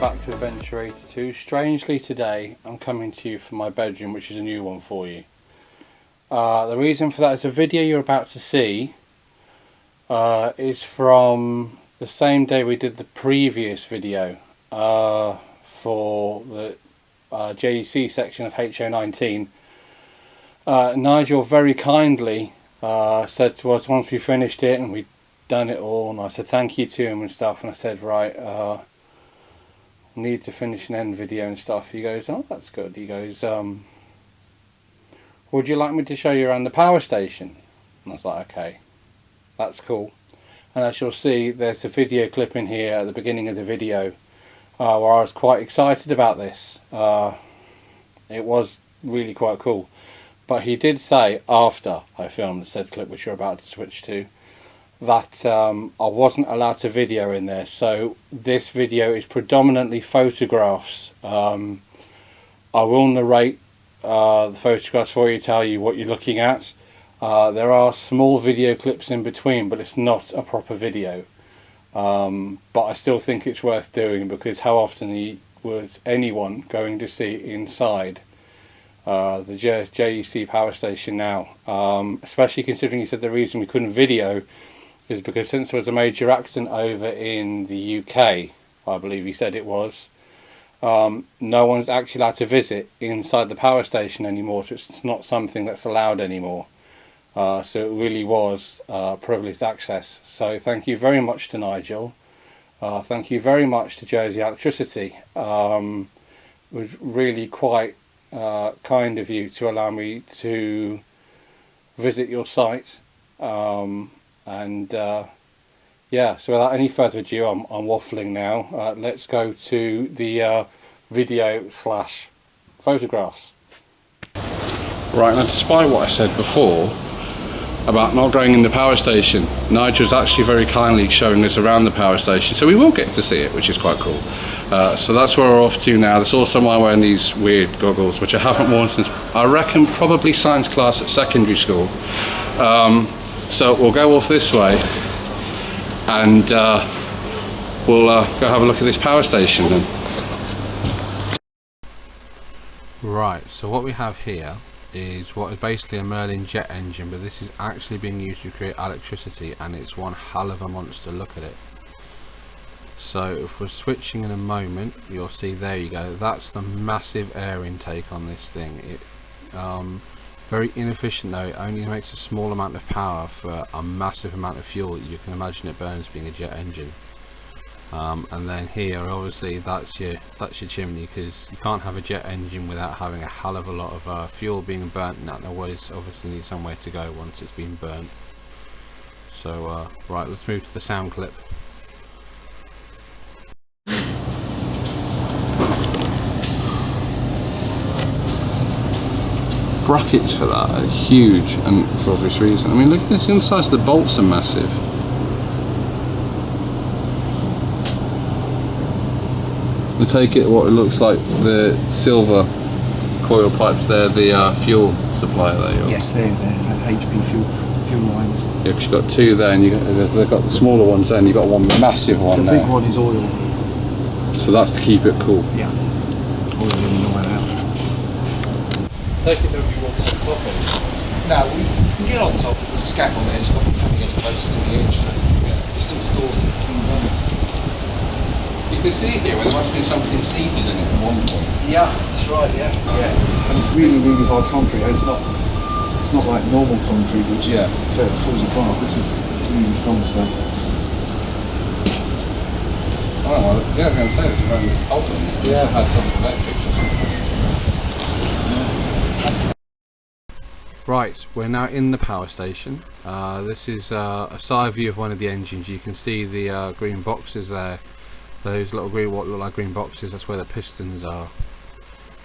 back to Adventure 82. Strangely today I'm coming to you from my bedroom, which is a new one for you. The reason for that is the video you're about to see is from the same day we did the previous video for the JEC section of HO19. Nigel very kindly said to us once we finished it and we'd done it all, and I said thank you to him and stuff, and I said right, need to finish an end video and stuff. He goes, oh, that's good. He goes, would you like me to show you around the power station? And I was like, okay, that's cool. And as you'll see, there's a video clip in here at the beginning of the video where I was quite excited about this. It was really quite cool. But he did say after I filmed said clip, which you're about to switch to, that I wasn't allowed to video in there. So this video is predominantly photographs. I will narrate the photographs for you, tell you what you're looking at. There are small video clips in between, but it's not a proper video. But I still think it's worth doing, because how often was anyone going to see inside the JEC power station now? Especially considering he said the reason we couldn't video is because since there was a major accident over in the UK, I believe he said it was, no one's actually allowed to visit inside the power station anymore, so it's not something that's allowed anymore. So it really was privileged access. So thank you very much to Nigel. Thank you very much to Jersey Electricity. It was really quite kind of you to allow me to visit your site. Yeah, so without any further ado, I'm waffling now. Let's go to the video slash photographs. Right, now despite what I said before about not going in the power station, Nigel's actually very kindly showing us around the power station, so we will get to see it, which is quite cool. So that's where we're off to now. There's also someone wearing these weird goggles, which I haven't worn since, I reckon, probably science class at secondary school. So we'll go off this way and we'll go have a look at this power station then. Right, so what we have here is what is basically a Merlin jet engine, but this is actually being used to create electricity, and it's one hell of a monster. Look at it. So if we're switching in a moment, you'll see, there you go, that's the massive air intake on this thing. It very inefficient though, it only makes a small amount of power for a massive amount of fuel that you can imagine it burns being a jet engine. And then here, obviously, that's your chimney, because you can't have a jet engine without having a hell of a lot of fuel being burnt, and that always obviously needs somewhere to go once it's been burnt. So right, let's move to the sound clip. Brackets for that are huge, and for obvious reason. I mean, look at this, the size of the bolts are massive. I take it what it looks like the silver coil pipes there, the fuel supply there. Yes, they're HP fuel lines. Yeah, because you've got two there, and they've got the smaller ones there, and you've got one massive one there. The big one is oil. So that's to keep it cool. Yeah, oil in and oil out. Take it nobody walks on top of it. No, we can get on top. There's a scaffold there to stop it coming any closer to the edge. Yeah. It still stores things on it. You can see here where there must be something seated in it at one point. Yeah, that's right. Yeah, yeah. And it's really, really hard concrete. It's not like normal concrete, which falls apart. This is really strong stuff. Oh, well, yeah, I was going to say there's a very good pulp in it. Yeah, it has some electrics or something. Right, we're now in the power station. This is a side view of one of the engines. You can see the green boxes there. Those little green, what look like green boxes, that's where the pistons are.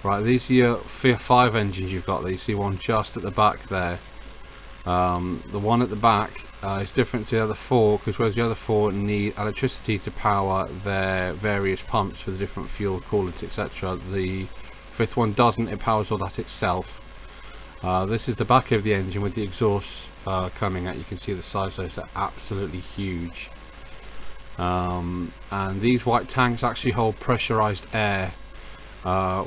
Right, these are your 5 engines you've got there. You see one just at the back there. The one at the back is different to the other 4, because whereas the other 4 need electricity to power their various pumps for the different fuel, coolants, etc. The 5th one doesn't, it powers all that itself. This is the back of the engine with the exhaust coming out. You can see the size of those are absolutely huge. And these white tanks actually hold pressurized air,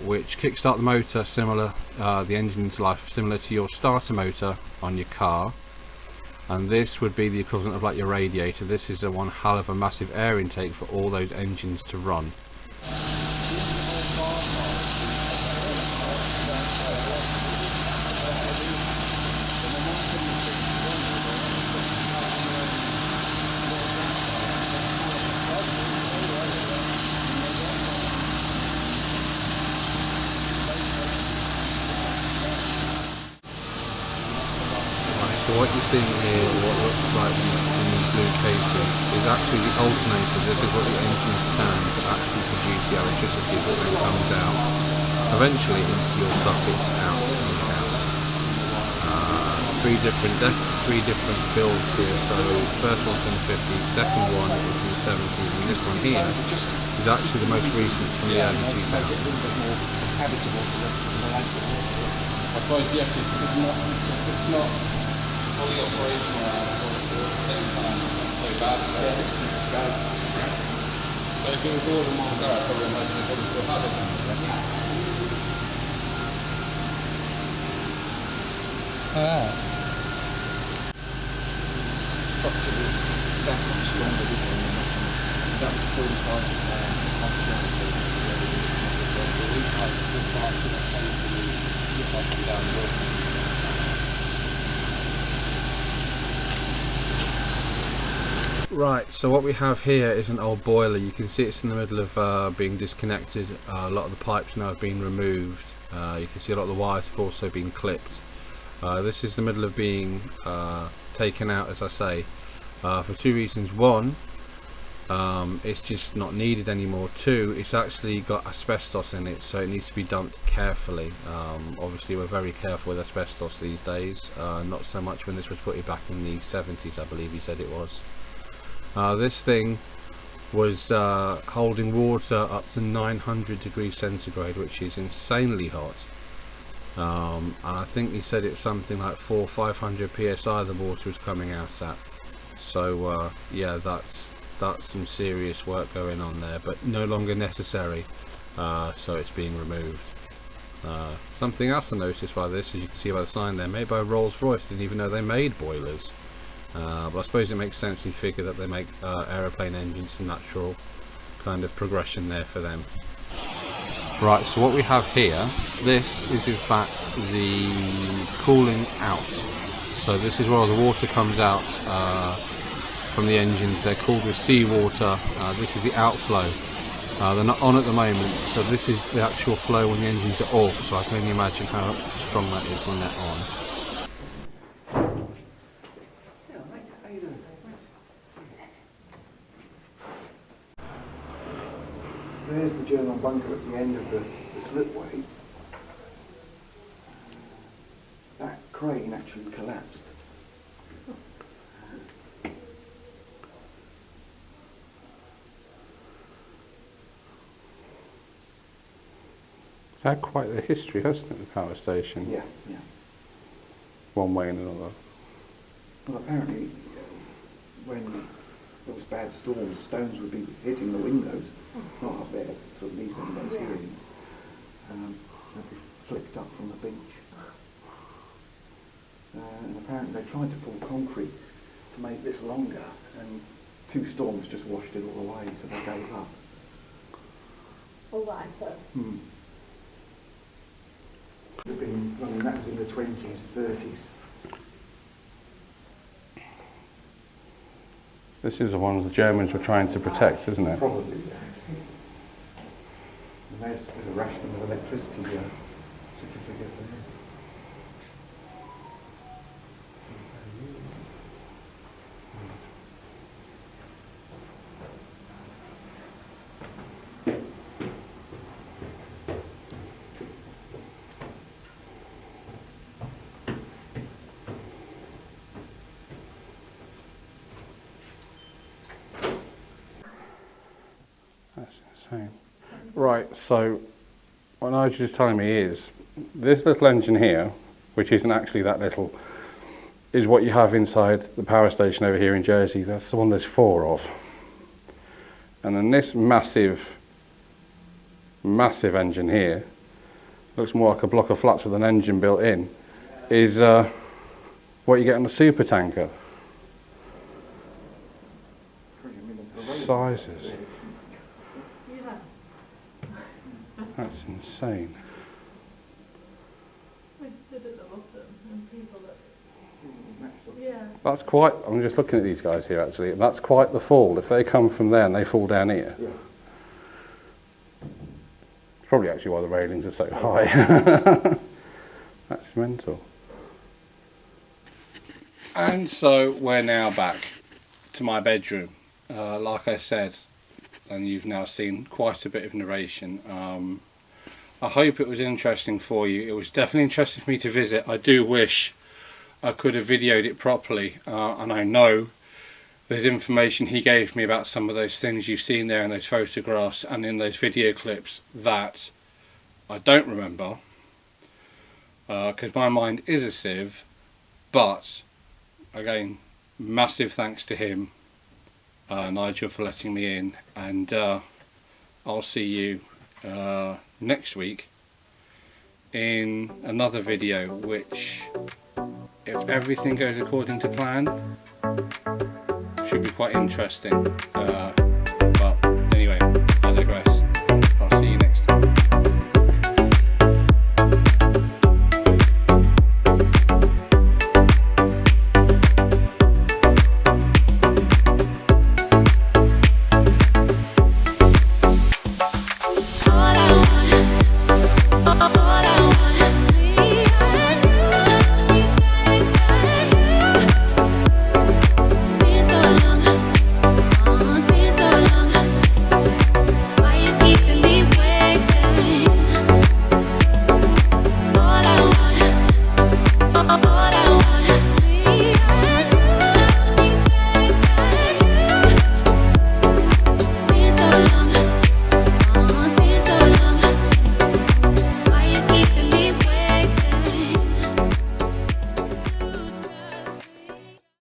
which kickstart the motor similar, the engine into life similar to your starter motor on your car. And this would be the equivalent of like your radiator. This is a one hell of a massive air intake for all those engines to run. So what you're seeing here, what looks like in these blue cases, is actually the alternator. This is what the engines turn to actually produce the electricity that then comes out, eventually into your sockets out in the house. Three different builds here. So first one's from the 50s, second one is from the 70s, and this one here is actually the most recent from the early 2000s. I suppose, yeah, it's not fully operational at the same time, not so bad. Yeah, this keeps going. So if it was all in one go, I probably imagine it probably still have it. Structure was set up stronger this one. That was a 45 ton shell. So Right, so what we have here is an old boiler. You can see it's in the middle of being disconnected. A lot of the pipes now have been removed. You can see a lot of the wires have also been clipped. This is the middle of being taken out, as I say, for two reasons. One, it's just not needed anymore. Two, it's actually got asbestos in it, so it needs to be dumped carefully. Obviously we're very careful with asbestos these days, not so much when this was put back in the 70s, I believe he said it was. This thing was holding water up to 900 degrees centigrade, which is insanely hot. And I think he said it's something like 400 or 500 psi the water was coming out at. So yeah, that's some serious work going on there, but no longer necessary, so it's being removed. Something else I noticed by this, as you can see by the sign there, made by Rolls-Royce. Didn't even know they made boilers. But I suppose it makes sense when you figure that they make aeroplane engines, a natural kind of progression there for them. Right, so what we have here, this is in fact the cooling out. So this is where all the water comes out from the engines. They're cooled with seawater. This is the outflow. They're not on at the moment, so this is the actual flow when the engines are off. So I can only imagine how strong that is when they're on. There's the German bunker at the end of the slipway. That crane actually collapsed. It's had quite the history, hasn't it, the power station? Yeah, yeah. One way and another. Well, apparently, when there was bad storms, stones would be hitting the windows, not up there, sort of these windows here. They'd be flicked up from the beach. And apparently they tried to pour concrete to make this longer, and 2 storms just washed it all away, so they gave up. All right, so. I mean, that was in the 20s, 30s. This is the ones the Germans were trying to protect, isn't it? Probably, yeah. And there's a rationing of electricity certificate there. That's insane. Right, so what Nigel is telling me is this little engine here, which isn't actually that little, is what you have inside the power station over here in Jersey. That's the one there's 4 of. And then this massive engine here, looks more like a block of flats with an engine built in, is what you get on a super tanker. Sizes. Yeah. That's insane. We stood at the bottom and people that. Yeah. That's quite, I'm just looking at these guys here actually, that's quite the fall. If they come from there and they fall down here. Yeah. It's probably actually why the railings are so high. That's mental. And so we're now back to my bedroom. Like I said, and you've now seen quite a bit of narration. I hope it was interesting for you. It was definitely interesting for me to visit. I do wish I could have videoed it properly, and I know there's information he gave me about some of those things you've seen there in those photographs and in those video clips that I don't remember, because my mind is a sieve. But again, massive thanks to him, Nigel, for letting me in, and I'll see you next week in another video, which, if everything goes according to plan, should be quite interesting.